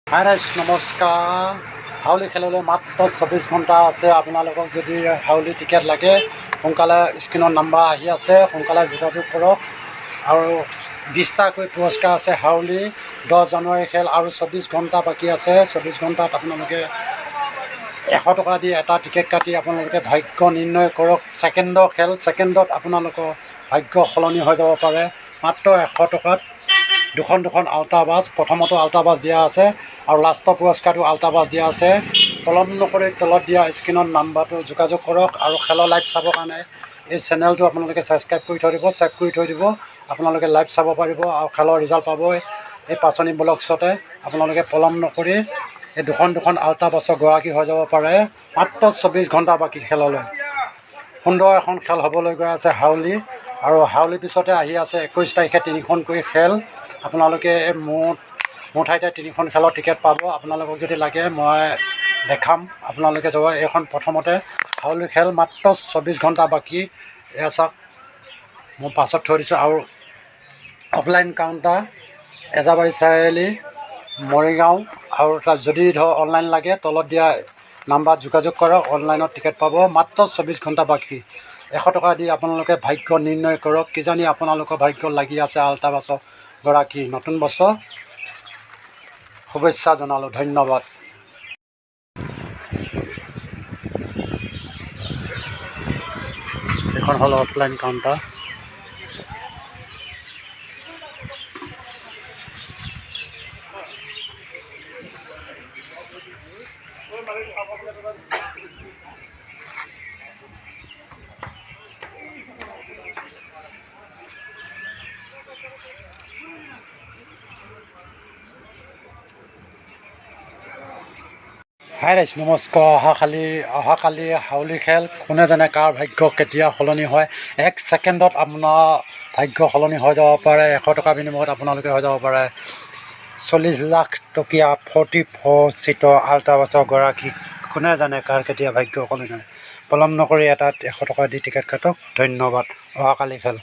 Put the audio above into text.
হাই ৰাইজ নমস্কাৰ। হাউলি খেললৈ মাত্ৰ 24 ঘণ্টা আছে। আপোনালোকক যদি হাউলি টিকেট লাগে সোনকালে স্ক্ৰীণত নাম্বাৰ আহি আছে, সোনকালে যোগাযোগ কৰক। আৰু 20টাকৈ পুৰস্কাৰ আছে। হাউলি 10 জানুৱাৰী খেল আৰু 24 ঘণ্টা বাকী আছে। 24 ঘণ্টাত আপোনালোকে 100 টকা দি এটা টিকেট কাটি আপোনালোকে ভাগ্য নিৰ্ণয় কৰক। ছেকেণ্ডৰ খেল, ছেকেণ্ডত আপোনালোকৰ ভাগ্য সলনি হৈ যাব পাৰে। মাত্ৰ 100 টকাত দুখন আল্ট্ৰাবাছ, প্ৰথমতো আল্ট্ৰাবাছ দিয়া আছে আৰু লাষ্টৰ পুৰস্কাৰটো আল্ট্ৰাবাছ দিয়া আছে। পলম নকৰি তলত দিয়া স্ক্ৰীণত নাম্বাৰটো যোগাযোগ কৰক। আৰু খেলৰ লাইভ চাবৰ কাৰণে এই চেনেলটো আপোনালোকে ছাবস্ক্ৰাইব কৰি থৈ দিব, ছেভ কৰি থৈ দিব। আপোনালোকে লাইভ চাব পাৰিব আৰু খেলৰ ৰিজাল্ট পাব এই পাচনি ব্লগছতে। আপোনালোকে পলম নকৰি এই দুখন আল্ট্ৰাবাছৰ গৰাকী হৈ যাব পাৰে। মাত্ৰ 24 ঘণ্টা বাকী খেললৈ। সুন্দৰ এখন খেল হ'বলৈ গৈ আছে হাউলি। আৰু হাউলিৰ পিছতে আহি আছে 21 তাৰিখে 3খনকৈ খেল। আপোনালোকে মোৰ ঠাইতে 3খন খেলৰ টিকেট পাব। আপোনালোকক যদি লাগে মই দেখাম, আপোনালোকে যাব। এইখন প্ৰথমতে হাউলি খেল, মাত্ৰ 24 ঘণ্টা বাকী। এয়া চাওক, মোৰ পাছত থৈ দিছোঁ। আৰু অফলাইন কাউণ্টাৰ এজাবাৰী চাৰিআলি মৰিগাঁও। আৰু তাত যদি অনলাইন লাগে তলত দিয়া নাম্বাৰত যোগাযোগ কৰক, অনলাইনত টিকেট পাব। মাত্ৰ 24 ঘণ্টা বাকী। 100 টকা দি আপোনালোকে ভাগ্য নিৰ্ণয় কৰক। কিজানি আপোনালোকৰ ভাগ্য লাগি আছে আল্ট্ৰাবাছৰ গৰাকী। নতুন বছৰ শুভেচ্ছা জনালোঁ। ধন্যবাদ। এইখন হ'ল অফলাইন কাউণ্টাৰ। হাই ৰাইজ নমস্কাৰ। অহাকালি হাউলি খেল। কোনে জানে কাৰ ভাগ্য কেতিয়া সলনি হয়। 1 ছেকেণ্ডত আপোনাৰ ভাগ্য সলনি হৈ যাব পাৰে। 100 টকাৰ বিনিময়ত আপোনালোকে হৈ যাব পাৰে 40 লাখ টকীয়া 44 ছিটৰ আল্ট্ৰাবাছৰ গৰাকী। কোনে জানে কাৰ কেতিয়া ভাগ্য সলনি হয়। পলম নকৰি এটাত 100 টকা দি টিকেট কাটক। ধন্যবাদ। অহাকালি খেল।